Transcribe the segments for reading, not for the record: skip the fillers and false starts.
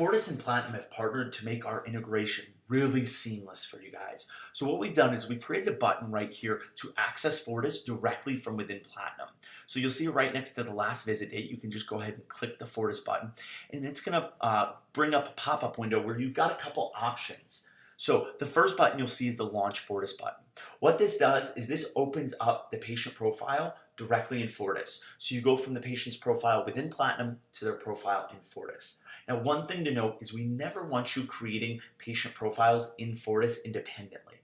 Fortis and Platinum have partnered to make our integration really seamless for you guys. So what we've done is we've created a button right here to access Fortis directly from within Platinum. So you'll see right next to the last visit date, you can just go ahead and click the Fortis button, and it's going to bring up a pop-up window where you've got a couple options. So the first button you'll see is the Launch Fortis button. What this does is this opens up the patient profile directly in Fortis. So you go from the patient's profile within Platinum to their profile in Fortis. Now, one thing to note is we never want you creating patient profiles in Fortis independently.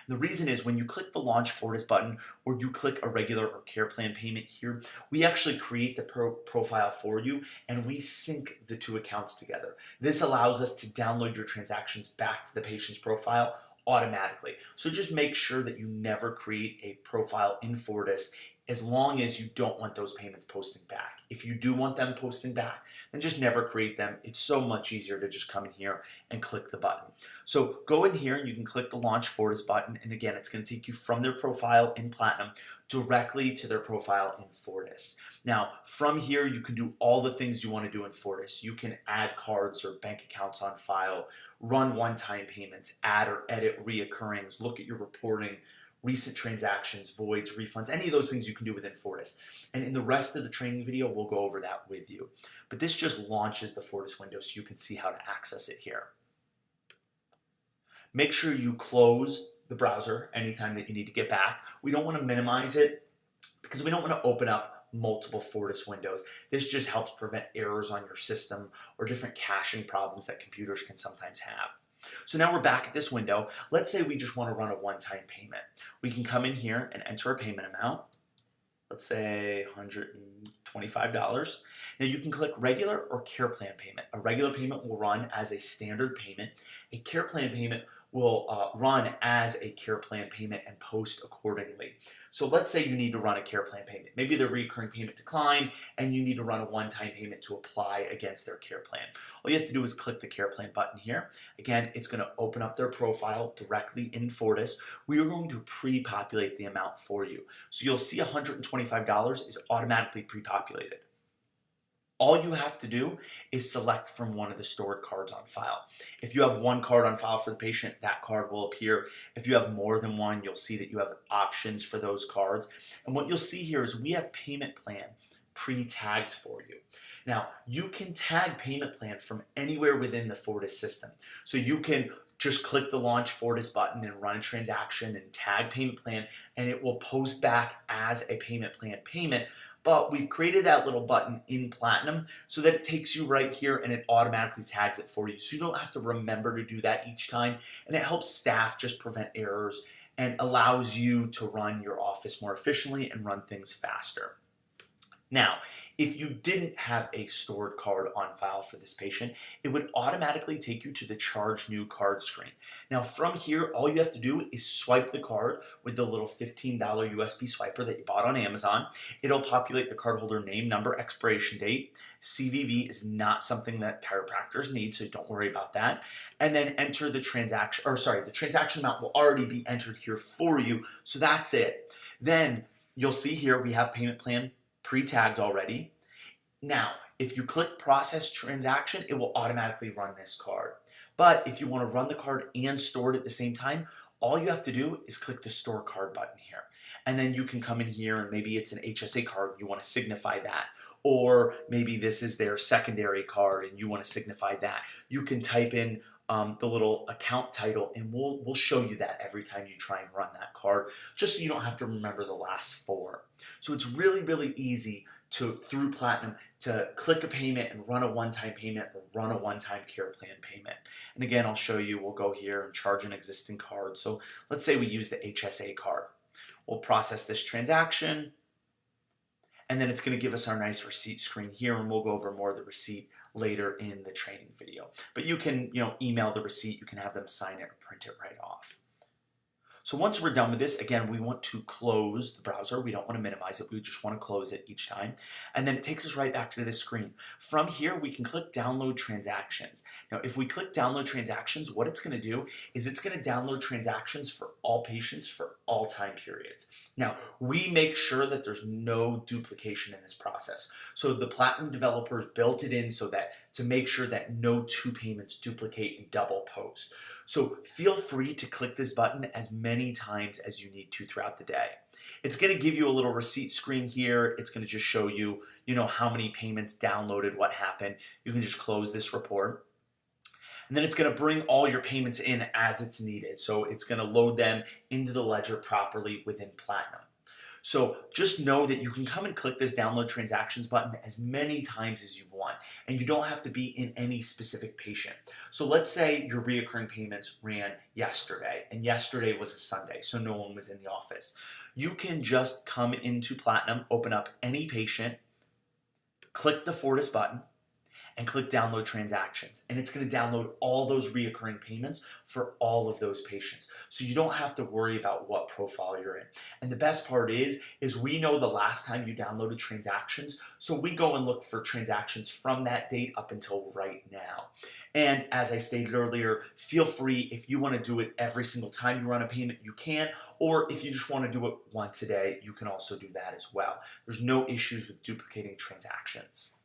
The reason is when you click the Launch Fortis button or you click a regular or care plan payment here, we actually create the profile for you and we sync the two accounts together. This allows us to download your transactions back to the patient's profile automatically. So just make sure that you never create a profile in Fortis as long as you don't want those payments posting back. If you do want them posting back, then just never create them. It's so much easier to just come in here and click the button. So go in here and you can click the Launch Fortis button, and again, it's going to take you from their profile in Platinum directly to their profile in Fortis. Now, from here, you can do all the things you want to do in Fortis. You can add cards or bank accounts on file, run one-time payments, add or edit reoccurrings, look at your reporting, recent transactions, voids, refunds, any of those things you can do within Fortis. And in the rest of the training video, we'll go over that with you. But this just launches the Fortis window so you can see how to access it here. Make sure you close the browser anytime that you need to get back. We don't want to minimize it because we don't want to open up multiple Fortis windows. This just helps prevent errors on your system or different caching problems that computers can sometimes have. So now we're back at this window. Let's say we just want to run a one-time payment. We can come in here and enter a payment amount. Let's say $125. Now you can click regular or care plan payment. A regular payment will run as a standard payment. A care plan payment will run as a care plan payment and post accordingly. So let's say you need to run a care plan payment. Maybe their recurring payment declined and you need to run a one-time payment to apply against their care plan. All you have to do is click the care plan button here. Again, it's going to open up their profile directly in Fortis. We are going to pre-populate the amount for you. So you'll see $125 is automatically pre-populated. All you have to do is select from one of the stored cards on file. If you have one card on file for the patient, that card will appear. If you have more than one, you'll see that you have options for those cards. And what you'll see here is we have payment plan pre-tags for you. Now, you can tag payment plan from anywhere within the Fortis system. So you can just click the Launch Fortis button and run a transaction and tag payment plan, and it will post back as a payment plan payment. But we've created that little button in Platinum so that it takes you right here and it automatically tags it for you. So you don't have to remember to do that each time. And it helps staff just prevent errors and allows you to run your office more efficiently and run things faster. Now, if you didn't have a stored card on file for this patient, it would automatically take you to the Charge New Card screen. Now, from here, all you have to do is swipe the card with the little $15 USB swiper that you bought on Amazon. It'll populate the cardholder name, number, expiration date. CVV is not something that chiropractors need, so don't worry about that. And then enter the transaction, the transaction amount will already be entered here for you, so that's it. Then you'll see here we have payment plan pre-tagged already. Now, if you click process transaction, it will automatically run this card. But if you want to run the card and store it at the same time, all you have to do is click the store card button here. And then you can come in here and maybe it's an HSA card, you want to signify that. Or maybe this is their secondary card and you want to signify that. You can type in the little account title and we'll show you that every time you try and run that card, just so you don't have to remember the last four. So it's really, really easy through Platinum to click a payment and run a one-time payment or run a one-time care plan payment. And again, I'll show you, we'll go here and charge an existing card. So let's say we use the HSA card. We'll process this transaction and then it's going to give us our nice receipt screen here, and we'll go over more of the receipt later in the training video. But you can, email the receipt, you can have them sign it or print it right off. So once we're done with this, again, we want to close the browser. We don't want to minimize it. We just want to close it each time. And then it takes us right back to this screen. From here, we can click Download Transactions. Now, if we click Download Transactions, what it's going to do is it's going to download transactions for all patients for all time periods. Now, we make sure that there's no duplication in this process. So the Platinum developers built it in so that to make sure that no two payments duplicate and double post. So feel free to click this button as many times as you need to throughout the day. It's going to give you a little receipt screen here. It's going to just show you, how many payments downloaded, what happened. You can just close this report. And then it's going to bring all your payments in as it's needed. So it's going to load them into the ledger properly within Platinum. So just know that you can come and click this Download Transactions button as many times as you want, and you don't have to be in any specific patient. So let's say your reoccurring payments ran yesterday, and yesterday was a Sunday, so no one was in the office. You can just come into Platinum, open up any patient, click the Fortis button, and click Download Transactions. And it's going to download all those reoccurring payments for all of those patients. So you don't have to worry about what profile you're in. And the best part is we know the last time you downloaded transactions, so we go and look for transactions from that date up until right now. And as I stated earlier, feel free, if you want to do it every single time you run a payment, you can. Or if you just want to do it once a day, you can also do that as well. There's no issues with duplicating transactions.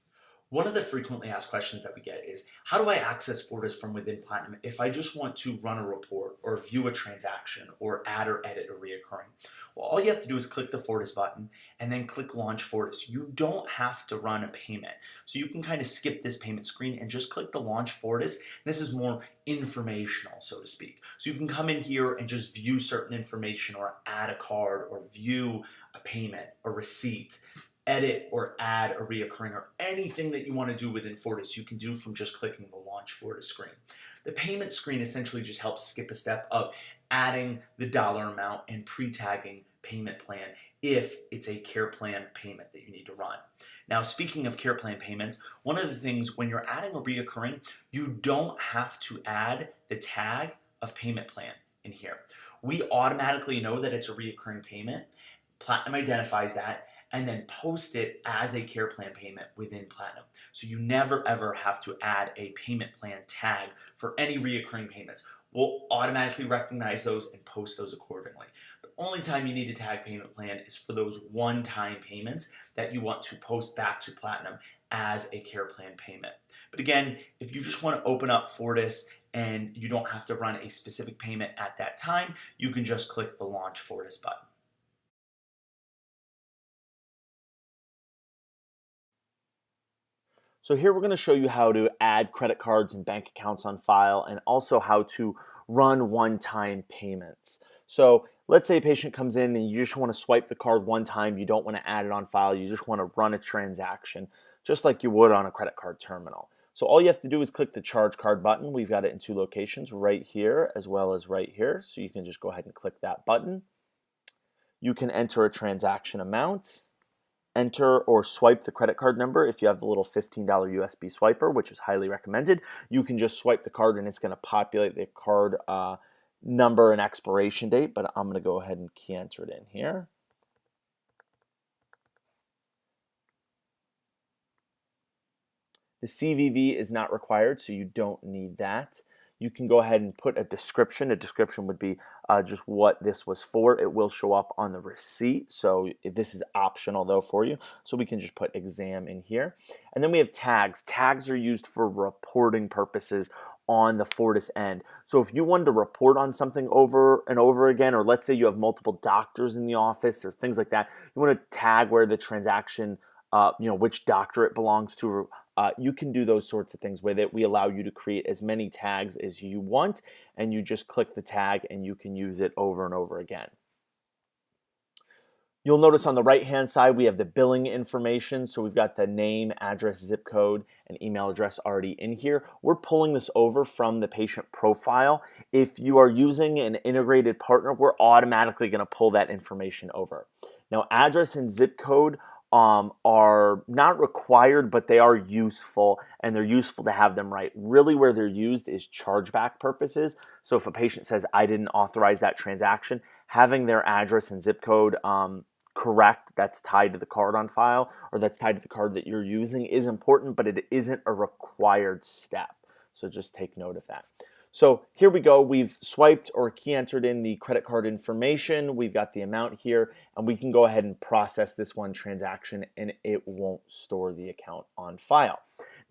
One of the frequently asked questions that we get is, how do I access Fortis from within Platinum if I just want to run a report or view a transaction or add or edit a reoccurring? Well, all you have to do is click the Fortis button and then click Launch Fortis. You don't have to run a payment. So you can kind of skip this payment screen and just click the Launch Fortis. This is more informational, so to speak. So you can come in here and just view certain information or add a card or view a payment, a receipt, edit or add a reoccurring, or anything that you want to do within Fortis, you can do from just clicking the Launch Fortis screen. The payment screen essentially just helps skip a step of adding the dollar amount and pre-tagging payment plan if it's a care plan payment that you need to run. Now, speaking of care plan payments, one of the things when you're adding a reoccurring, you don't have to add the tag of payment plan in here. We automatically know that it's a reoccurring payment. Platinum identifies that and then post it as a care plan payment within Platinum. So you never ever have to add a payment plan tag for any reoccurring payments. We'll automatically recognize those and post those accordingly. The only time you need to tag payment plan is for those one-time payments that you want to post back to Platinum as a care plan payment. But again, if you just want to open up Fortis and you don't have to run a specific payment at that time, you can just click the Launch Fortis button. So here we're going to show you how to add credit cards and bank accounts on file, and also how to run one-time payments. So let's say a patient comes in and you just want to swipe the card one time, you don't want to add it on file, you just want to run a transaction, just like you would on a credit card terminal. So all you have to do is click the Charge Card button. We've got it in two locations, right here as well as right here. So you can just go ahead and click that button. You can enter a transaction amount, enter or swipe the credit card number. If you have the little $15 USB swiper, which is highly recommended, you can just swipe the card and it's going to populate the card number and expiration date, but I'm going to go ahead and key enter it in here. The CVV is not required, so you don't need that. You can go ahead and put a description. A description would be just what this was for. It will show up on the receipt, so this is optional though for you. So we can just put exam in here. And then we have tags. Tags are used for reporting purposes on the Fortis end. So if you wanted to report on something over and over again, or let's say you have multiple doctors in the office or things like that, you want to tag where the transaction, which doctor it belongs to. You can do those sorts of things with it. We allow you to create as many tags as you want, and you just click the tag and you can use it over and over again. You'll notice on the right-hand side, we have the billing information. So we've got the name, address, zip code, and email address already in here. We're pulling this over from the patient profile. If you are using an integrated partner, we're automatically going to pull that information over. Now, address and zip code are not required, but they are useful, and they're useful to have them right. Really, where they're used is chargeback purposes. So if a patient says, I didn't authorize that transaction, having their address and zip code correct, that's tied to the card on file, or that's tied to the card that you're using, is important, but it isn't a required step. So just take note of that. So here we go. We've swiped or key entered in the credit card information. We've got the amount here, and we can go ahead and process this one transaction, and it won't store the account on file.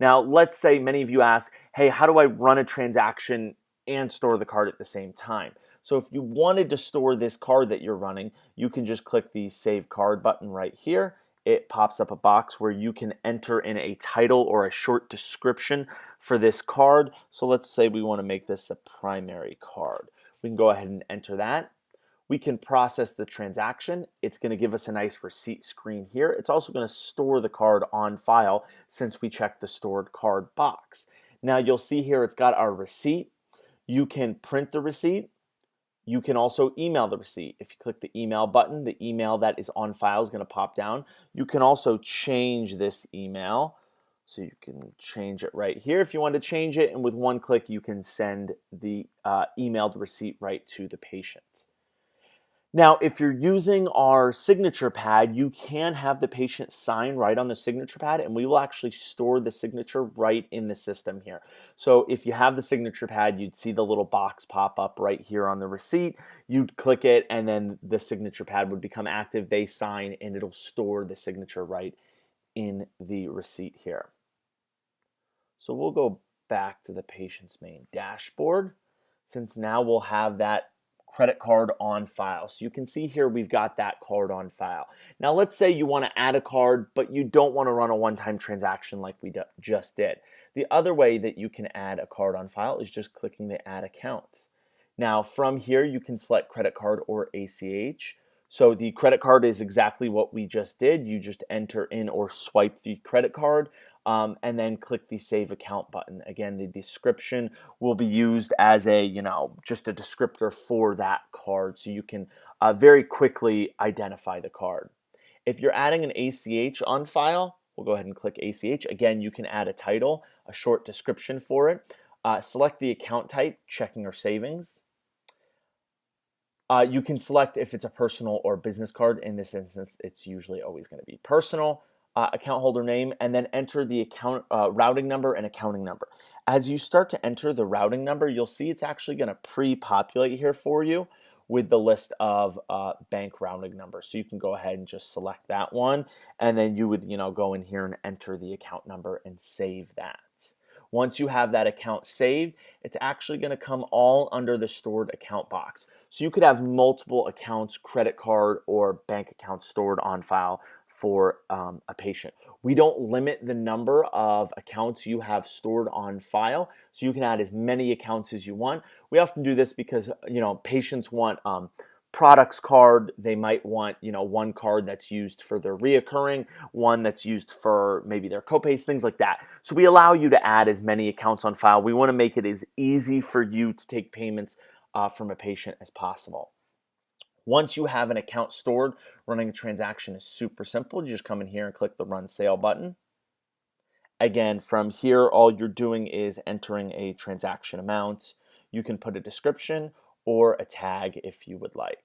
Now, let's say many of you ask, hey, how do I run a transaction and store the card at the same time? So if you wanted to store this card that you're running, you can just click the Save Card button right here. It pops up a box where you can enter in a title or a short description for this card. So let's say we want to make this the primary card. We can go ahead and enter that. We can process the transaction. It's going to give us a nice receipt screen here. It's also going to store the card on file since we checked the stored card box. Now you'll see here it's got our receipt. You can print the receipt. You can also email the receipt. If you click the email button, the email that is on file is going to pop down. You can also change this email. So you can change it right here if you want to change it. And with one click, you can send the emailed receipt right to the patient. Now, if you're using our signature pad, you can have the patient sign right on the signature pad, and we will actually store the signature right in the system here. So if you have the signature pad, you'd see the little box pop up right here on the receipt. You'd click it, and then the signature pad would become active. They sign, and it'll store the signature right in the receipt here. So we'll go back to the patient's main dashboard, since now we'll have that credit card on file. So you can see here we've got that card on file. Now let's say you want to add a card, but you don't want to run a one-time transaction like we just did. The other way that you can add a card on file is just clicking the Add Accounts. Now from here you can select credit card or ACH. So the credit card is exactly what we just did. You just enter in or swipe the credit card. And then click the Save Account button. Again, the description will be used as a, just a descriptor for that card, so you can very quickly identify the card. If you're adding an ACH on file, we'll go ahead and click ACH. Again, you can add a title, a short description for it. Select the account type, checking or savings. You can select if it's a personal or business card. In this instance, it's usually always going to be personal. Account holder name, and then enter the account routing number and accounting number. As you start to enter the routing number, you'll see it's actually going to pre-populate here for you with the list of bank routing numbers. So you can go ahead and just select that one, and then you would go in here and enter the account number and save that. Once you have that account saved, it's actually going to come all under the stored account box. So you could have multiple accounts, credit card or bank accounts stored on file for a patient. We don't limit the number of accounts you have stored on file, so you can add as many accounts as you want. We often do this because patients want products card. They might want one card that's used for their reoccurring, one that's used for maybe their copays, things like that. So we allow you to add as many accounts on file. We want to make it as easy for you to take payments from a patient as possible. Once you have an account stored, running a transaction is super simple. You just come in here and click the Run Sale button. Again, from here, all you're doing is entering a transaction amount. You can put a description or a tag if you would like.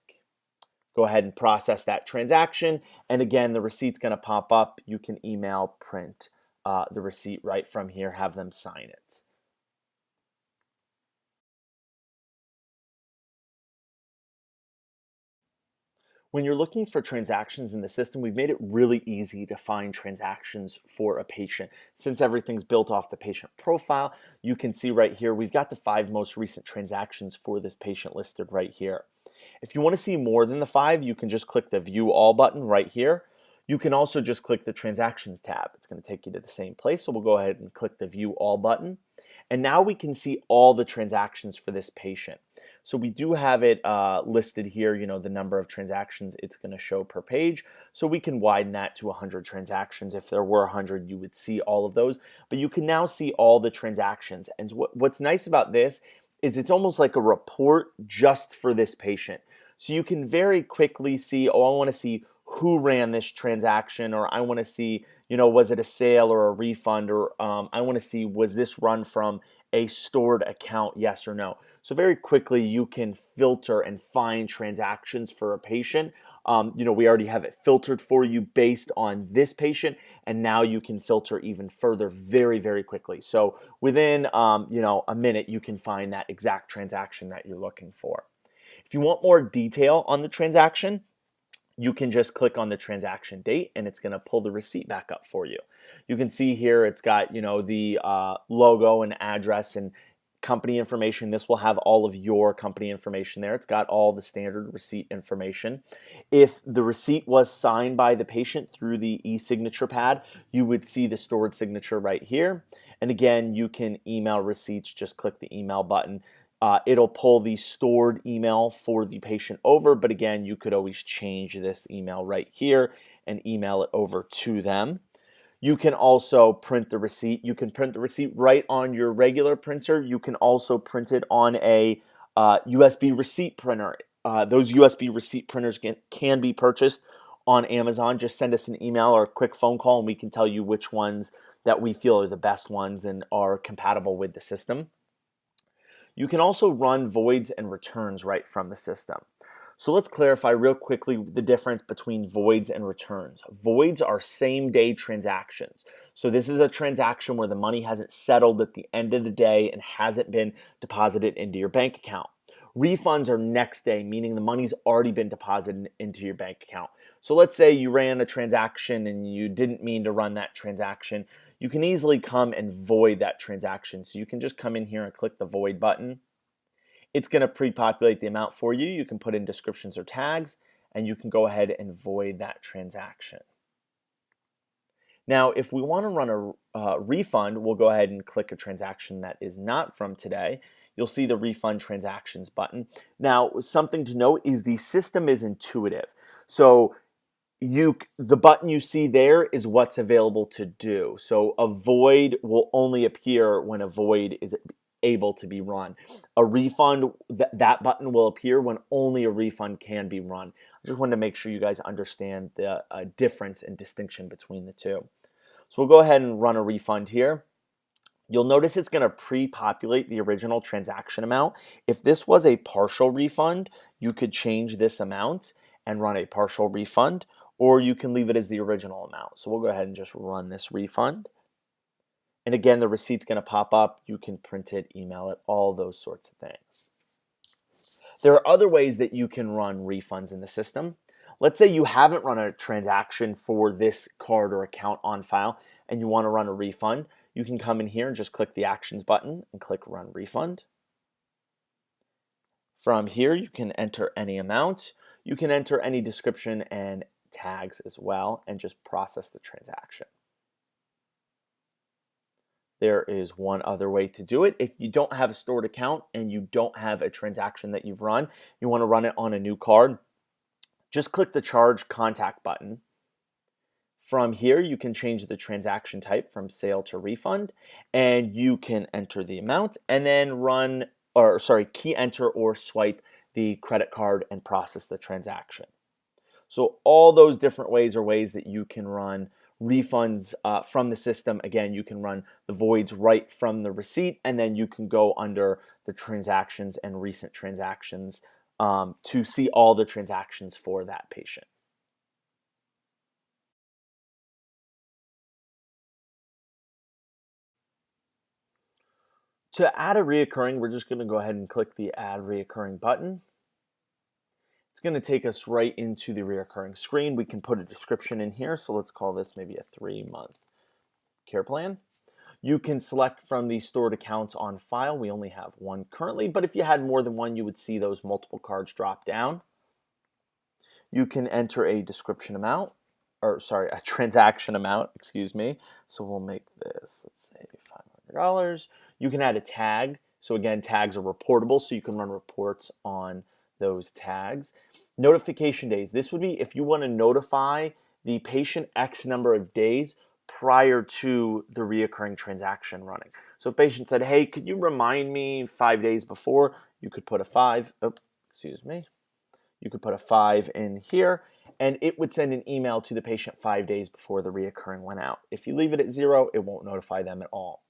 Go ahead and process that transaction. And again, the receipt's going to pop up. You can email, print the receipt right from here, have them sign it. When you're looking for transactions in the system, we've made it really easy to find transactions for a patient. Since everything's built off the patient profile, you can see right here, we've got the 5 most recent transactions for this patient listed right here. If you want to see more than the 5, you can just click the View All button right here. You can also just click the Transactions tab. It's going to take you to the same place, so we'll go ahead and click the View All button. And now we can see all the transactions for this patient. So we do have it listed here, the number of transactions it's going to show per page. So we can widen that to 100 transactions. If there were 100, you would see all of those. But you can now see all the transactions. And what's nice about this is it's almost like a report just for this patient. So you can very quickly see, I want to see who ran this transaction, or I want to see, was it a sale or a refund, or I want to see, was this run from a stored account, yes or no. So very quickly you can filter and find transactions for a patient. We already have it filtered for you based on this patient, and now you can filter even further very, very quickly. So within, a minute, you can find that exact transaction that you're looking for. If you want more detail on the transaction, you can just click on the transaction date and it's going to pull the receipt back up for you. You can see here it's got, the logo and address and company information. This will have all of your company information there. It's got all the standard receipt information. If the receipt was signed by the patient through the e-signature pad, you would see the stored signature right here. And again, you can email receipts, just click the email button. It'll pull the stored email for the patient over, but again, you could always change this email right here and email it over to them. You can also print the receipt. You can print the receipt right on your regular printer. You can also print it on a USB receipt printer. Those USB receipt printers can be purchased on Amazon. Just send us an email or a quick phone call and we can tell you which ones that we feel are the best ones and are compatible with the system. You can also run voids and returns right from the system. So let's clarify real quickly the difference between voids and returns. Voids are same-day transactions. So this is a transaction where the money hasn't settled at the end of the day and hasn't been deposited into your bank account. Refunds are next day, meaning the money's already been deposited into your bank account. So let's say you ran a transaction and you didn't mean to run that transaction. You can easily come and void that transaction. So you can just come in here and click the void button. It's going to pre-populate the amount for you. You can put in descriptions or tags, and you can go ahead and void that transaction. Now, if we want to run a refund, we'll go ahead and click a transaction that is not from today. You'll see the refund transactions button. Now, something to note is the system is intuitive. So the button you see there is what's available to do. So a void will only appear when a void is able to be run. A refund, that button will appear when only a refund can be run. I just wanted to make sure you guys understand the difference and distinction between the two. So we'll go ahead and run a refund here. You'll notice it's going to pre-populate the original transaction amount. If this was a partial refund, you could change this amount and run a partial refund, or you can leave it as the original amount. So we'll go ahead and just run this refund. And again, the receipt's going to pop up. You can print it, email it, all those sorts of things. There are other ways that you can run refunds in the system. Let's say you haven't run a transaction for this card or account on file and you want to run a refund. You can come in here and just click the Actions button and click Run Refund. From here, you can enter any amount. You can enter any description and tags as well and just process the transaction. There is one other way to do it. If you don't have a stored account and you don't have a transaction that you've run, you want to run it on a new card, just click the Charge Contact button. From here, you can change the transaction type from sale to refund, and you can enter the amount and then key enter or swipe the credit card and process the transaction. So all those different ways are ways that you can run refunds from the system. Again, you can run the voids right from the receipt, and then you can go under the transactions and recent transactions to see all the transactions for that patient. To add a reoccurring, we're just going to go ahead and click the Add Reoccurring button. It's going to take us right into the reoccurring screen. We can put a description in here. So let's call this maybe a 3-month care plan. You can select from the stored accounts on file. We only have one currently, but if you had more than one, you would see those multiple cards drop down. You can enter a description amount, a transaction amount, excuse me. So we'll make this, let's say $500. You can add a tag. So again, tags are reportable, so you can run reports on those tags. Notification days. This would be if you want to notify the patient X number of days prior to the reoccurring transaction running. So if patient said, hey, could you remind me 5 days before, you could put a 5, you could put a 5 in here, and it would send an email to the patient 5 days before the reoccurring went out. If you leave it at 0, it won't notify them at all.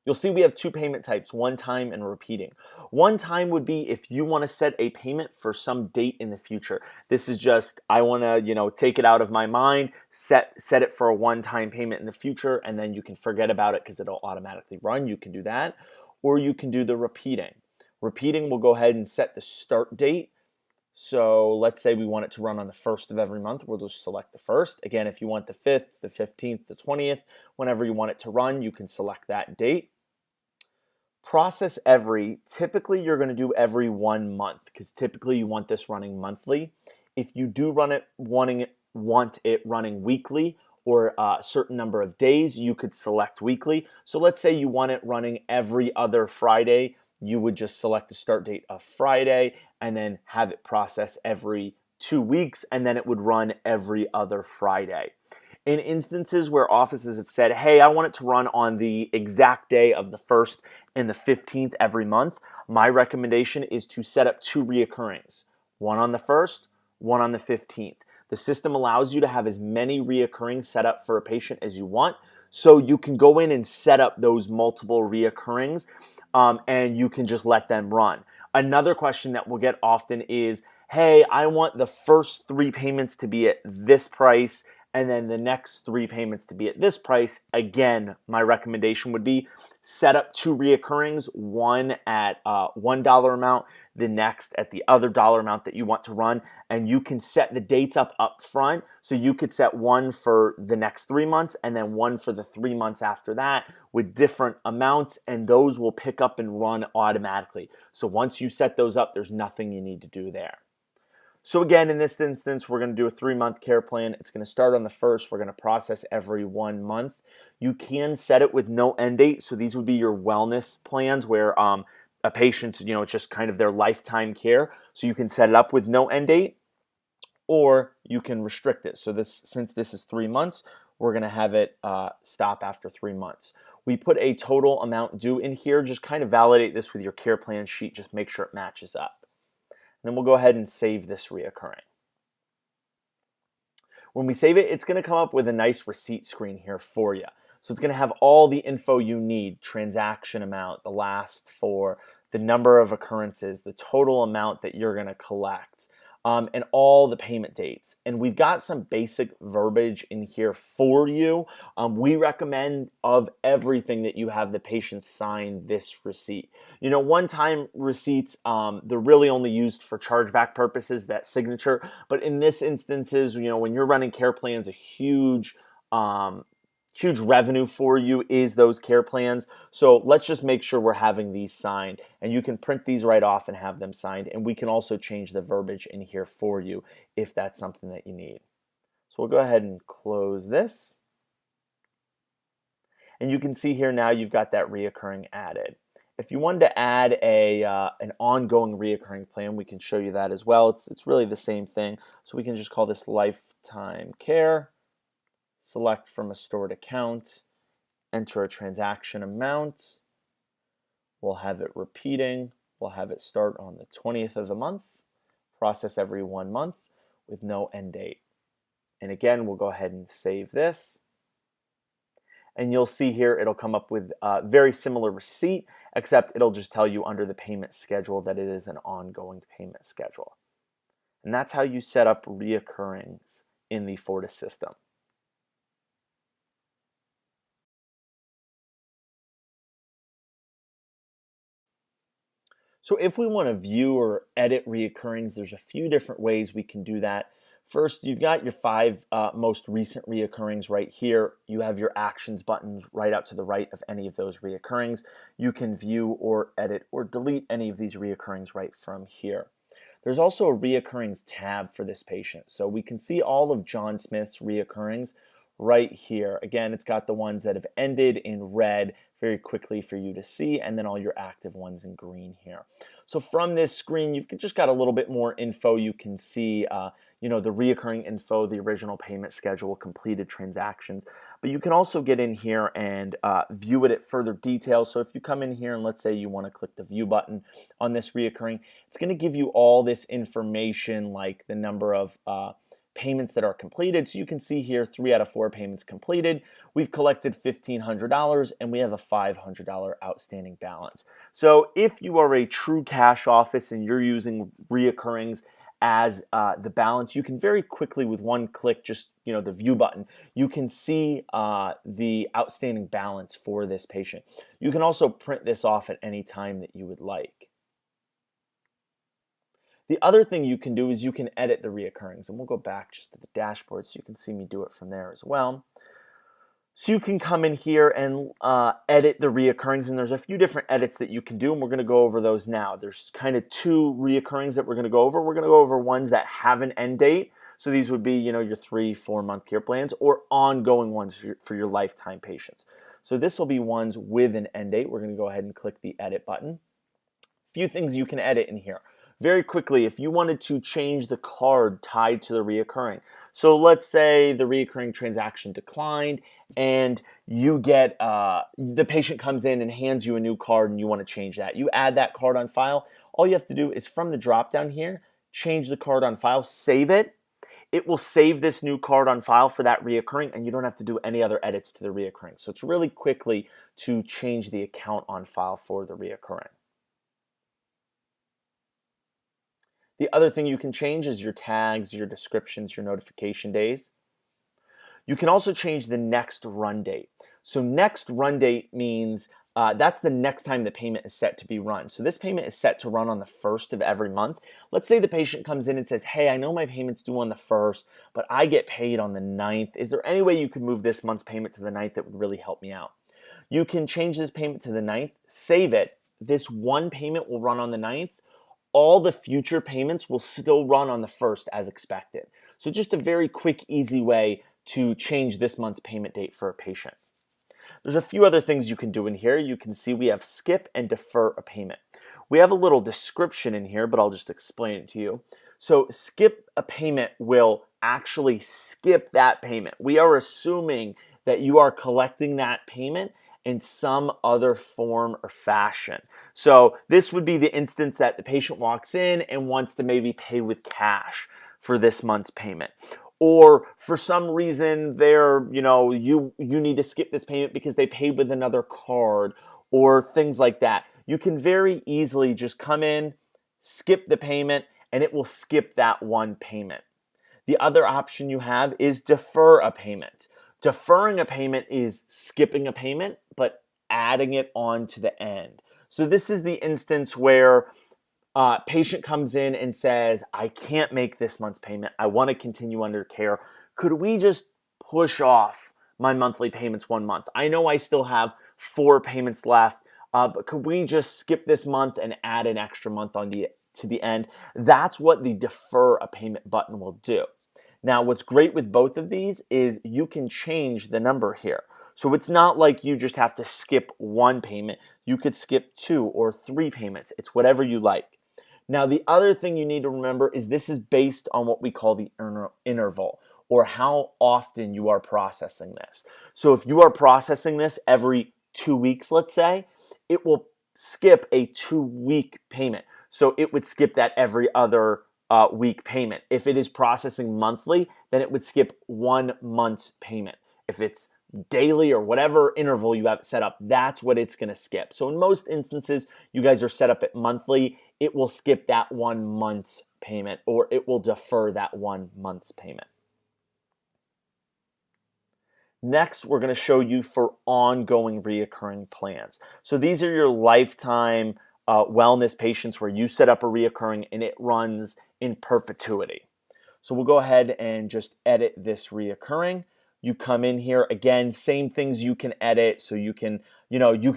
You'll see we have 2 payment types, one time and repeating. One time would be if you want to set a payment for some date in the future. This is just, I want to, take it out of my mind, set it for a one-time payment in the future, and then you can forget about it because it'll automatically run. You can do that. Or you can do the repeating. Repeating, we'll go ahead and set the start date. So let's say we want it to run on the 1st of every month. We'll just select the 1st. Again, if you want the 5th, the 15th, the 20th, whenever you want it to run, you can select that date. Process every, typically you're going to do every 1 month because typically you want this running monthly. If you do want it running weekly or a certain number of days, you could select weekly. So let's say you want it running every other Friday. You would just select the start date of Friday and then have it process every 2 weeks, and then it would run every other Friday. In instances where offices have said, hey, I want it to run on the exact day of the 1st and the 15th every month, my recommendation is to set up 2 reoccurrings, one on the 1st, one on the 15th. The system allows you to have as many reoccurrings set up for a patient as you want, so you can go in and set up those multiple reoccurrings, and you can just let them run. Another question that we'll get often is, hey, I want the first 3 payments to be at this price and then the next 3 payments to be at this price. Again, my recommendation would be set up 2 reoccurrings, one at $1 amount, the next at the other dollar amount that you want to run, and you can set the dates up front. So you could set one for the next 3 months and then one for the 3 months after that with different amounts, and those will pick up and run automatically. So once you set those up, there's nothing you need to do there. So again, in this instance, we're going to do a 3-month care plan. It's going to start on the 1st. We're going to process every 1 month. You can set it with no end date. So these would be your wellness plans where a patient's, it's just kind of their lifetime care. So you can set it up with no end date, or you can restrict it. So since this is 3 months, we're going to have it stop after 3 months. We put a total amount due in here. Just kind of validate this with your care plan sheet. Just make sure it matches up. Then we'll go ahead and save this reoccurring. When we save it, it's going to come up with a nice receipt screen here for you. So it's going to have all the info you need: transaction amount, the last 4, the number of occurrences, the total amount that you're going to collect, and all the payment dates. And we've got some basic verbiage in here for you. We recommend of everything that you have the patient sign this receipt. One-time receipts, they're really only used for chargeback purposes, that signature. But in this instances, when you're running care plans, a huge revenue for you is those care plans. So let's just make sure we're having these signed, and you can print these right off and have them signed, and we can also change the verbiage in here for you if that's something that you need. So we'll go ahead and close this, and you can see here now you've got that reoccurring added. If you wanted to add an ongoing reoccurring plan, we can show you that as well. It's really the same thing. So we can just call this lifetime care. Select from a stored account, enter a transaction amount. We'll have it repeating. We'll have it start on the 20th of the month, process every 1 month with no end date. And again, we'll go ahead and save this. And you'll see here it'll come up with a very similar receipt, except it'll just tell you under the payment schedule that it is an ongoing payment schedule. And that's how you set up reoccurrings in the Fortis system. So if we want to view or edit reoccurrings, there's a few different ways we can do that. First, you've got your 5 most recent reoccurrings right here. You have your actions buttons right out to the right of any of those reoccurrings. You can view or edit or delete any of these reoccurrings right from here. There's also a reoccurrings tab for this patient. So we can see all of John Smith's reoccurrings right here. Again, it's got the ones that have ended in red very quickly for you to see, and then all your active ones in green here. So from this screen, you've just got a little bit more info. You can see, the reoccurring info, the original payment schedule, completed transactions. But you can also get in here and view it at further detail. So if you come in here and let's say you want to click the view button on this reoccurring, it's going to give you all this information like the number of payments that are completed. So you can see here 3 out of 4 payments completed. We've collected $1,500 and we have a $500 outstanding balance. So if you are a true cash office and you're using reoccurrings as the balance, you can very quickly with one click, just the view button, you can see the outstanding balance for this patient. You can also print this off at any time that you would like. The other thing you can do is you can edit the reoccurrings, and we'll go back just to the dashboard so you can see me do it from there as well. So you can come in here and edit the reoccurrings, and there's a few different edits that you can do, and we're going to go over those now. There's kind of 2 reoccurrings that we're going to go over. We're going to go over ones that have an end date. So these would be, your 3-4 month care plans, or ongoing ones for your lifetime patients. So this will be ones with an end date. We're going to go ahead and click the edit button. A few things you can edit in here. Very quickly, if you wanted to change the card tied to the reoccurring. So let's say the reoccurring transaction declined and you get, the patient comes in and hands you a new card and you want to change that. You add that card on file. All you have to do is from the drop down here, change the card on file, save it. It will save this new card on file for that reoccurring and you don't have to do any other edits to the reoccurring. So it's really quickly to change the account on file for the reoccurring. The other thing you can change is your tags, your descriptions, your notification days. You can also change the next run date. So next run date means that's the next time the payment is set to be run. So this payment is set to run on the 1st of every month. Let's say the patient comes in and says, hey, I know my payment's due on the 1st, but I get paid on the 9th. Is there any way you could move this month's payment to the 9th that would really help me out? You can change this payment to the 9th, save it. This one payment will run on the 9th. All the future payments will still run on the 1st as expected. So just a very quick, easy way to change this month's payment date for a patient. There's a few other things you can do in here. You can see we have skip and defer a payment. We have a little description in here, but I'll just explain it to you. So skip a payment will actually skip that payment. We are assuming that you are collecting that payment in some other form or fashion. So this would be the instance that the patient walks in and wants to maybe pay with cash for this month's payment. Or for some reason you need to skip this payment because they paid with another card or things like that. You can very easily just come in, skip the payment, and it will skip that one payment. The other option you have is defer a payment. Deferring a payment is skipping a payment, but adding it on to the end. So this is the instance where patient comes in and says, I can't make this month's payment. I want to continue under care. Could we just push off my monthly payments 1 month? I know I still have 4 payments left, but could we just skip this month and add an extra month to the end? That's what the defer a payment button will do. Now, what's great with both of these is you can change the number here. So it's not like you just have to skip 1 payment. You could skip 2 or 3 payments. It's whatever you like. Now, the other thing you need to remember is this is based on what we call the interval, or how often you are processing this. So if you are processing this every 2 weeks, let's say, it will skip a 2-week payment. So it would skip that every other week payment. If it is processing monthly, then it would skip 1 month's payment. If it's daily or whatever interval you have it set up, that's what it's going to skip. So in most instances, you guys are set up at monthly, it will skip that 1 month's payment, or it will defer that 1 month's payment. Next, we're going to show you for ongoing reoccurring plans. So these are your lifetime wellness patients where you set up a reoccurring and it runs in perpetuity. So we'll go ahead and just edit this reoccurring. You come in here, again, same things you can edit. So you can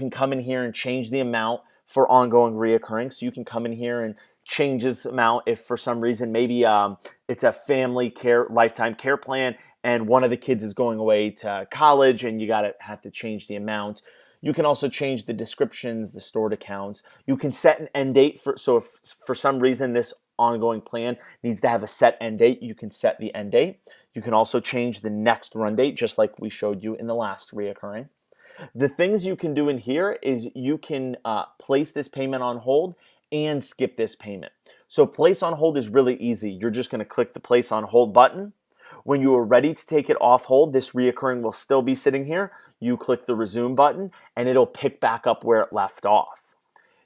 come in here and change the amount for ongoing reoccurring. So you can come in here and change this amount if for some reason maybe it's a family care, lifetime care plan, and one of the kids is going away to college and you have to change the amount. You can also change the descriptions, the stored accounts. You can set an end date so if for some reason this ongoing plan needs to have a set end date, you can set the end date. You can also change the next run date, just like we showed you in the last reoccurring. The things you can do in here is you can place this payment on hold and skip this payment. So place on hold is really easy. You're just going to click the place on hold button. When you are ready to take it off hold, this reoccurring will still be sitting here. You click the resume button and it'll pick back up where it left off.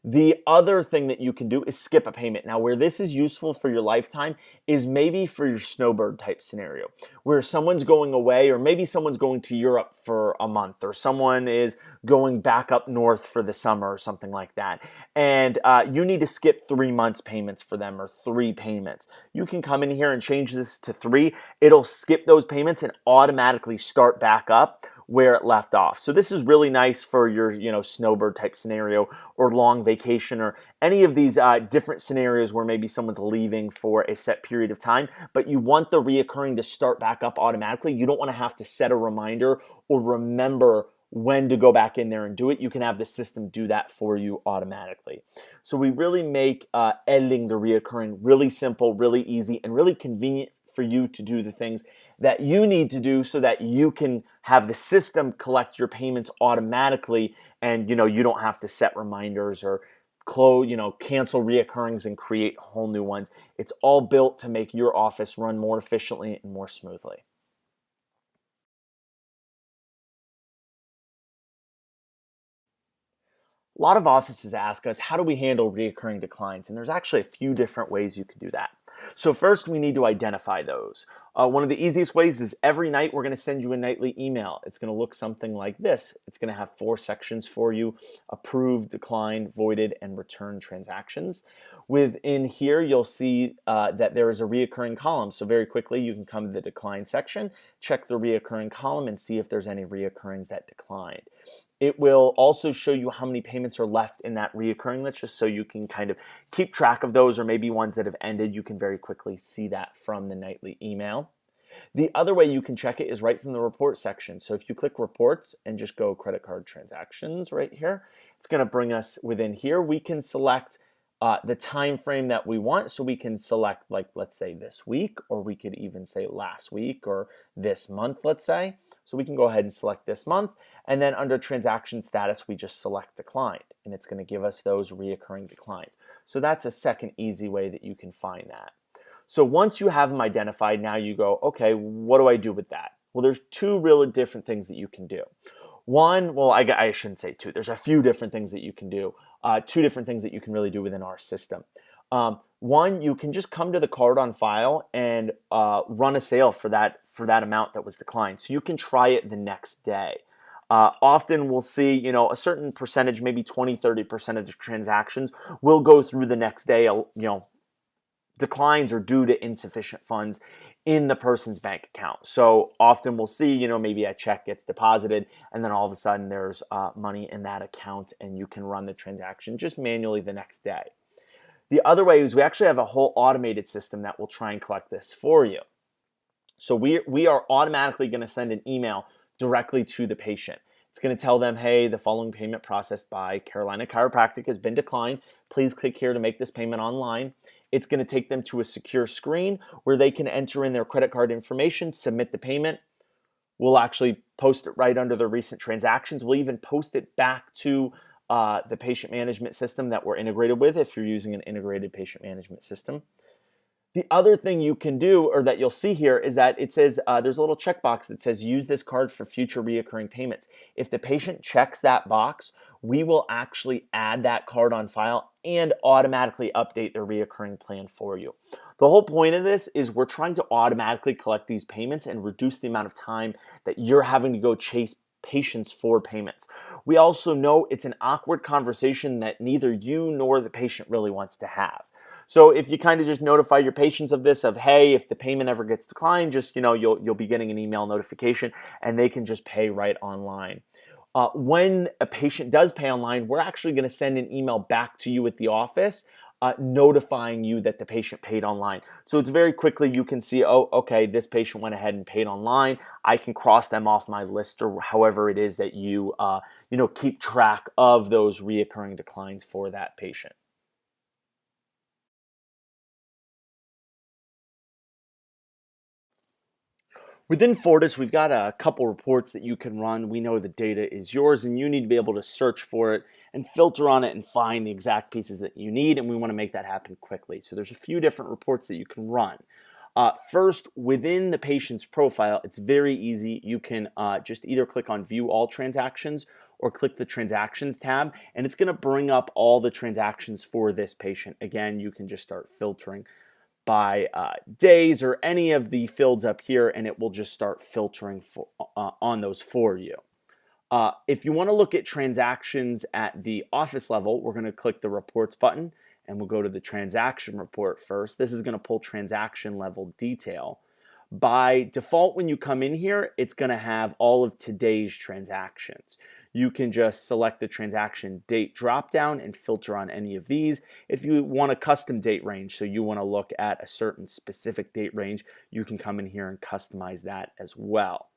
The other thing that you can do is skip a payment. Now, where this is useful for your lifetime is maybe for your snowbird type scenario, where someone's going away, or maybe someone's going to Europe for a month, or someone is going back up north for the summer or something like that. And you need to skip 3 months payments for them, or 3 payments. You can come in here and change this to 3. It'll skip those payments and automatically start back up where it left off. So this is really nice for your, snowbird type scenario, or long vacation, or any of these different scenarios where maybe someone's leaving for a set period of time, but you want the reoccurring to start back up automatically. You don't want to have to set a reminder or remember when to go back in there and do it. You can have the system do that for you automatically. So we really make editing the reoccurring really simple, really easy, and really convenient for you to do the things that you need to do so that you can have the system collect your payments automatically, and you don't have to set reminders or cancel reoccurrings and create whole new ones. It's all built to make your office run more efficiently and more smoothly. A lot of offices ask us, how do we handle reoccurring declines? And there's actually a few different ways you can do that. So first, we need to identify those. One of the easiest ways is every night we're going to send you a nightly email. It's going to look something like this. It's going to have 4 sections for you: approved, declined, voided, and returned transactions. Within here, you'll see that there is a reoccurring column. So very quickly, you can come to the decline section, check the reoccurring column, and see if there's any reoccurrings that declined. It will also show you how many payments are left in that reoccurring list, just so you can kind of keep track of those, or maybe ones that have ended. You can very quickly see that from the nightly email. The other way you can check it is right from the report section. So if you click reports and just go credit card transactions right here, it's going to bring us within here. We can select the time frame that we want. So we can select, like, let's say this week, or we could even say last week, or this month, let's say. So we can go ahead and select this month, and then under transaction status, we just select declined, and it's going to give us those reoccurring declines. So that's a second easy way that you can find that. So once you have them identified, now you go, okay, what do I do with that? Well, there's 2 really different things that you can do. One, well, I shouldn't say 2. There's a few different things that you can do. 2 different things that you can really do within our system. One, you can just come to the card on file and run a sale for that amount that was declined. So you can try it the next day. Often we'll see, a certain percentage, maybe 20-30% of the transactions will go through the next day. Declines are due to insufficient funds in the person's bank account. So often we'll see, maybe a check gets deposited, and then all of a sudden there's money in that account, and you can run the transaction just manually the next day. The other way is we actually have a whole automated system that will try and collect this for you. So we are automatically going to send an email directly to the patient. It's going to tell them, hey, the following payment processed by Carolina Chiropractic has been declined. Please click here to make this payment online. It's going to take them to a secure screen where they can enter in their credit card information, submit the payment. We'll actually post it right under the recent transactions. We'll even post it back to the patient management system that we're integrated with, if you're using an integrated patient management system. The other thing you can do, or that you'll see here, is that it says there's a little checkbox that says use this card for future reoccurring payments. If the patient checks that box, we will actually add that card on file and automatically update their reoccurring plan for you. The whole point of this is we're trying to automatically collect these payments and reduce the amount of time that you're having to go chase patients for payments. We also know it's an awkward conversation that neither you nor the patient really wants to have. So if you kind of just notify your patients of this, of, hey, if the payment ever gets declined, just, you'll be getting an email notification, and they can just pay right online. When a patient does pay online, we're actually going to send an email back to you at the office notifying you that the patient paid online. So it's very quickly you can see, oh, okay, this patient went ahead and paid online. I can cross them off my list, or however it is that you keep track of those reoccurring declines for that patient. Within Fortis, we've got a couple reports that you can run. We know the data is yours, and you need to be able to search for it and filter on it and find the exact pieces that you need, and we want to make that happen quickly. So there's a few different reports that you can run. First, within the patient's profile, it's very easy. You can just either click on View All Transactions or click the Transactions tab, and it's going to bring up all the transactions for this patient. Again, you can just start filtering by days or any of the fields up here, and it will just start filtering on those for you. If you want to look at transactions at the office level, we're going to click the Reports button, and we'll go to the Transaction Report first. This is going to pull transaction level detail. By default, when you come in here, it's going to have all of today's transactions. You can just select the transaction date dropdown and filter on any of these. If you want a custom date range, so you want to look at a certain specific date range, you can come in here and customize that as well.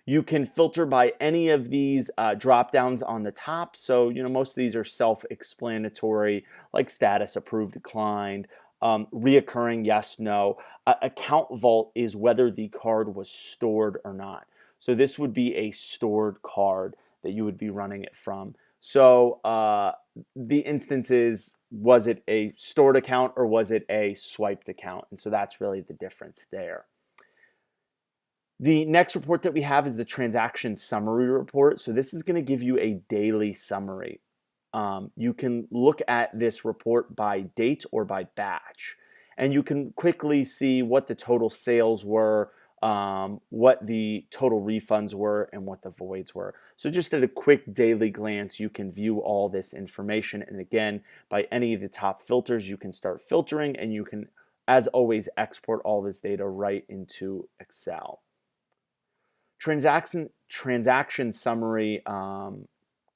You can filter by any of these drop downs on the top. So, most of these are self-explanatory, like status, approved, declined, reoccurring, yes, no. Account vault is whether the card was stored or not. So this would be a stored card that you would be running it from. So the instance is, was it a stored account or was it a swiped account? And so that's really the difference there. The next report that we have is the transaction summary report. So this is going to give you a daily summary. You can look at this report by date or by batch, and you can quickly see what the total sales were, what the total refunds were, and what the voids were. So just at a quick daily glance, you can view all this information. And again, by any of the top filters, you can start filtering, and you can, as always, export all this data right into Excel. Transaction summary,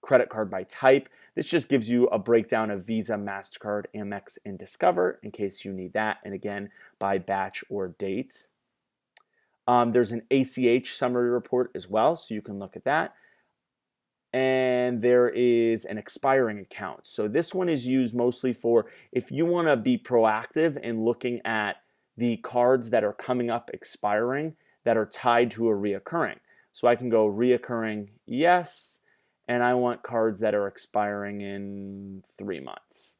credit card by type. This just gives you a breakdown of Visa, MasterCard, Amex, and Discover in case you need that. And again, by batch or date. There's an ACH summary report as well, so you can look at that. And there is an expiring account. So this one is used mostly for if you want to be proactive in looking at the cards that are coming up expiring that are tied to a reoccurring. So I can go reoccurring, yes, and I want cards that are expiring in 3 months.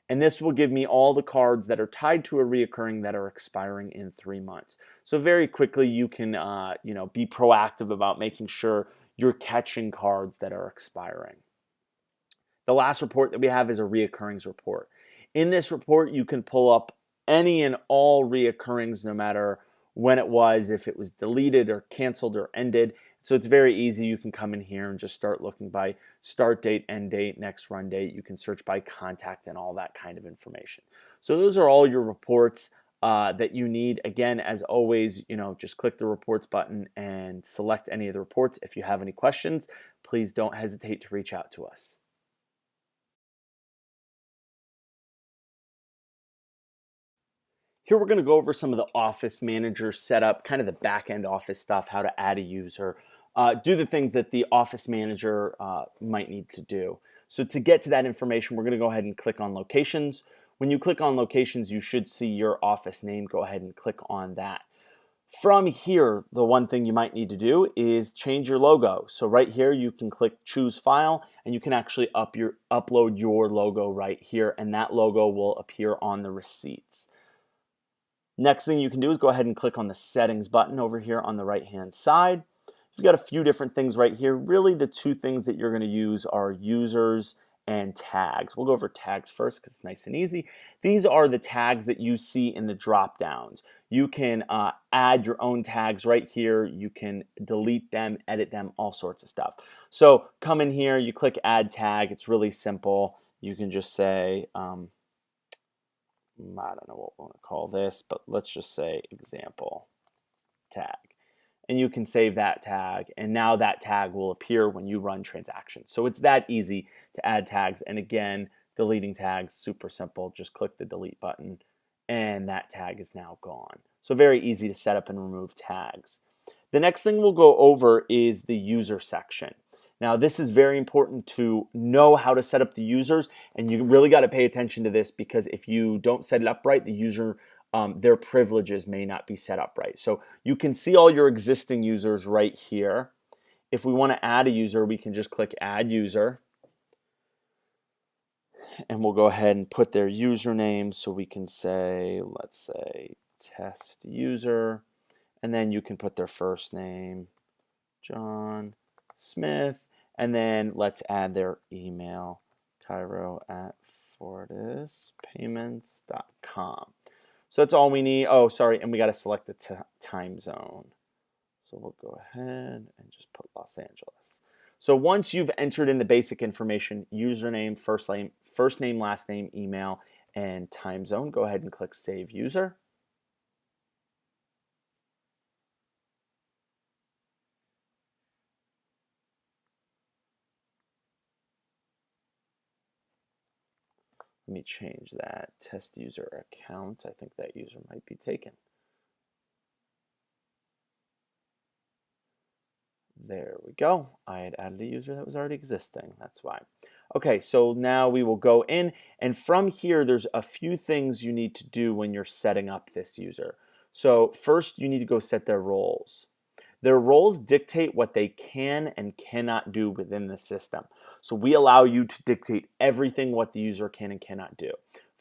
And this will give me all the cards that are tied to a reoccurring that are expiring in 3 months. So very quickly you can be proactive about making sure you're catching cards that are expiring. The last report that we have is a reoccurrings report. In this report, you can pull up any and all reoccurrings, no matter when it was, if it was deleted or canceled or ended. So it's very easy. You can come in here and just start looking by start date, end date, next run date. You can search by contact and all that kind of information. So those are all your reports that you need. Again, as always, just click the reports button and select any of the reports. If you have any questions, please don't hesitate to reach out to us. Here we're going to go over some of the Office Manager setup, kind of the back-end Office stuff, how to add a user, do the things that the Office Manager might need to do. So to get to that information, we're going to go ahead and click on Locations. When you click on Locations, you should see your office name. Go ahead and click on that. From here, the one thing you might need to do is change your logo. So right here, you can click Choose File, and you can actually upload your logo right here, and that logo will appear on the receipts. Next thing you can do is go ahead and click on the Settings button over here on the right-hand side. You've got a few different things right here. Really, the two things that you're going to use are users and tags. We'll go over tags first because it's nice and easy. These are the tags that you see in the drop-downs. You can add your own tags right here. You can delete them, edit them, all sorts of stuff. So come in here, you click Add Tag. It's really simple. You can just say, I don't know what we want to call this, but let's just say example tag. And you can save that tag, and now that tag will appear when you run transactions. So it's that easy to add tags. And again, Deleting tags, super simple. Just click the delete button and that tag is now gone. So very easy to set up and remove tags. The next thing we'll go over is the user section. Now this is very important to know how to set up the users, and you really got to pay attention to this because if you don't set it up right, the user their privileges may not be set up right. So you can see all your existing users right here. If we want to add a user, we can just click add user. And we'll go ahead and put their username. So we can say, let's say test user. And then you can put their first name, John Smith. And then let's add their email, Cairo@FortisPayments.com. So that's all we need. Oh, sorry, and we got to select the time zone. So we'll go ahead and just put Los Angeles. So once you've entered in the basic information, username, first name, last name, email, and time zone, go ahead and click Save User. Let me change that test user account. I think that user might be taken. There we go. I had added a user that was already existing. That's why. Okay, so now we will go in, and from here, there's a few things you need to do when you're setting up this user. So first, you need to go set their roles. Their roles dictate what they can and cannot do within the system. So we allow you to dictate everything what the user can and cannot do.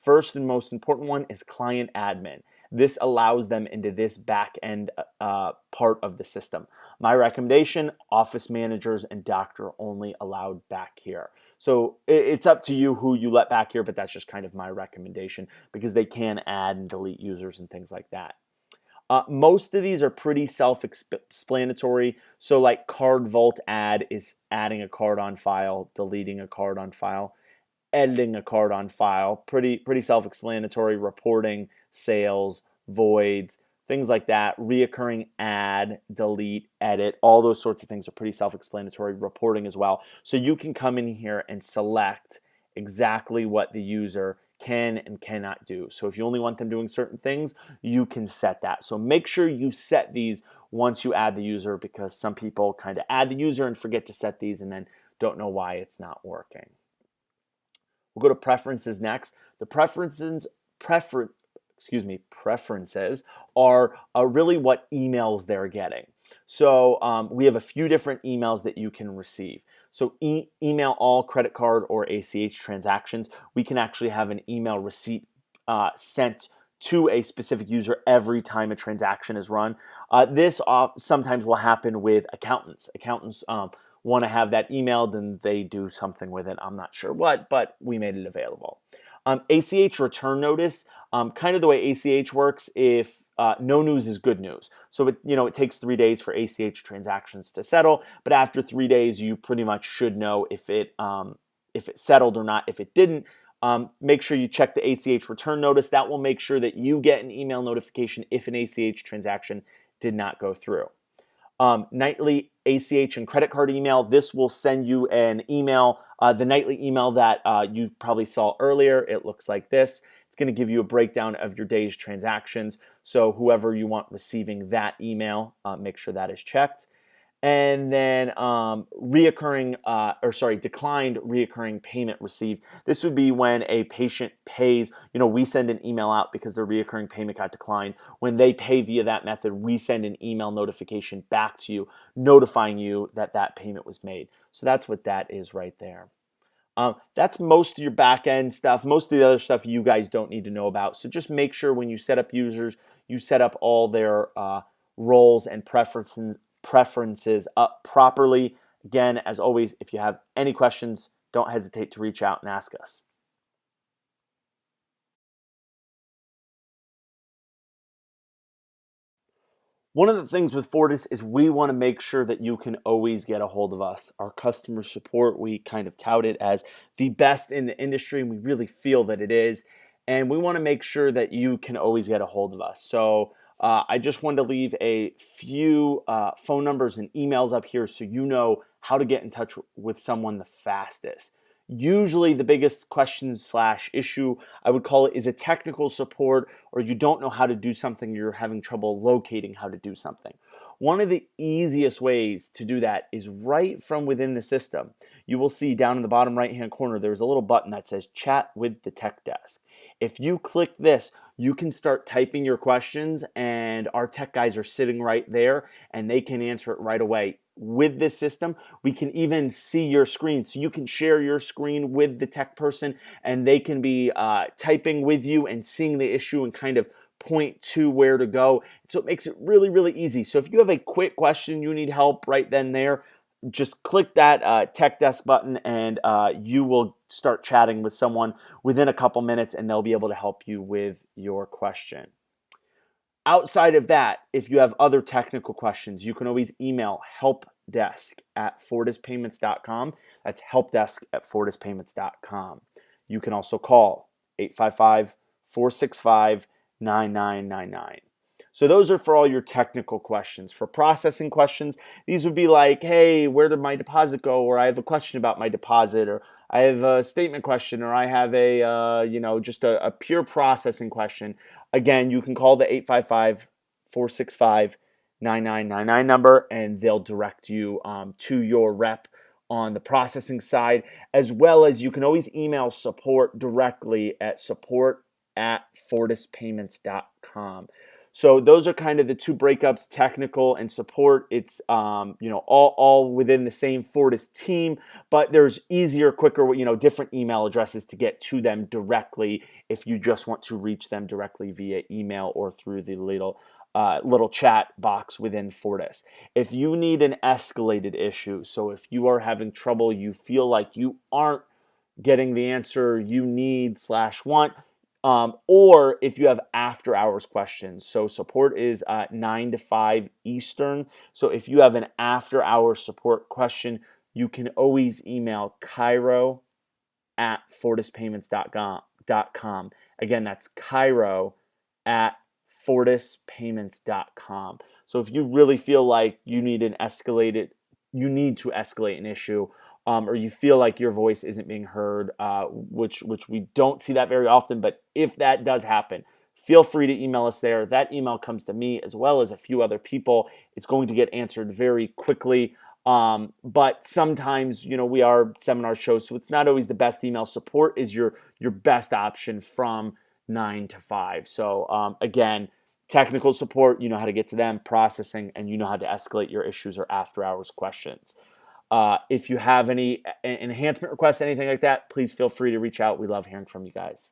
First and most important one is client admin. This allows them into this back end part of the system. My recommendation, office managers and doctor only allowed back here. So it's up to you who you let back here, but that's just kind of my recommendation because they can add and delete users and things like that. Most of these are pretty self-explanatory. So like Card Vault add is adding a card on file, deleting a card on file, editing a card on file. Pretty self-explanatory. Reporting, sales, voids, things like that. Reoccurring add, delete, edit. All those sorts of things are pretty self-explanatory. Reporting as well. So you can come in here and select exactly what the user can and cannot do. So if you only want them doing certain things, you can set that. So make sure you set these once you add the user because some people kind of add the user and forget to set these and then don't know why it's not working. We'll go to preferences next. The preferences are really what emails they're getting. So we have a few different emails that you can receive. So email all credit card or ACH transactions. We can actually have an email receipt sent to a specific user every time a transaction is run. This sometimes will happen with accountants. Accountants want to have that emailed and they do something with it. I'm not sure what, but we made it available. ACH return notice, kind of the way ACH works, if no news is good news. So it takes 3 days for ACH transactions to settle, but after 3 days, you pretty much should know if it settled or not. If it didn't, make sure you check the ACH return notice. That will make sure that you get an email notification if an ACH transaction did not go through. Nightly ACH and credit card email. This will send you an email, the nightly email that you probably saw earlier. It looks like this. It's going to give you a breakdown of your day's transactions. So whoever you want receiving that email, make sure that is checked. And then declined reoccurring payment received. This would be when a patient pays, we send an email out because their reoccurring payment got declined. When they pay via that method, we send an email notification back to you, notifying you that that payment was made. So that's what that is right there. That's most of your back end stuff. Most of the other stuff you guys don't need to know about. So just make sure when you set up users, you set up all their roles and preferences up properly. Again, as always, if you have any questions, don't hesitate to reach out and ask us. One of the things with Fortis is we want to make sure that you can always get a hold of us. Our customer support, we kind of tout it as the best in the industry, and we really feel that it is. And we want to make sure that you can always get a hold of us. So I just wanted to leave a few phone numbers and emails up here so you know how to get in touch with someone the fastest. Usually the biggest question slash issue, I would call it, is a technical support, or you don't know how to do something, you're having trouble locating how to do something. One of the easiest ways to do that is right from within the system. You will see down in the bottom right hand corner, there's a little button that says chat with the tech desk. If you click this, you can start typing your questions, and our tech guys are sitting right there and they can answer it right away. With this system, we can even see your screen. So you can share your screen with the tech person and they can be typing with you and seeing the issue and kind of point to where to go. So it makes it really, really easy. So if you have a quick question, you need help right then there, just click that tech desk button and you will start chatting with someone within a couple minutes and they'll be able to help you with your question. Outside of that, if you have other technical questions, you can always email helpdesk@fortispayments.com. That's helpdesk@fortispayments.com. You can also call 855-465-9999. So those are for all your technical questions. For processing questions, these would be like, hey, where did my deposit go? Or I have a question about my deposit, or I have a statement question, or I have a, just a pure processing question. Again, you can call the 855-465-9999 number and they'll direct you to your rep on the processing side, as well as you can always email support directly at support@fortispayments.com. So those are kind of the two breakups, technical and support. It's all within the same Fortis team, but there's easier, quicker, different email addresses to get to them directly if you just want to reach them directly via email or through the little chat box within Fortis. If you need an escalated issue, so if you are having trouble, you feel like you aren't getting the answer you need / want, or if you have after hours questions. So support is 9 to 5 Eastern. So if you have an after hours support question, you can always email Cairo@fortispayments.com. Again, that's Cairo@fortispayments.com. So if you really feel like you need to escalate an issue, or you feel like your voice isn't being heard, which we don't see that very often, but if that does happen, feel free to email us there. That email comes to me as well as a few other people. It's going to get answered very quickly, but sometimes, we are seminar shows, so it's not always the best email. Support is your best option from 9 to 5. So again, technical support, you know how to get to them, processing, and you know how to escalate your issues or after hours questions. If you have any enhancement requests, anything like that, please feel free to reach out. We love hearing from you guys.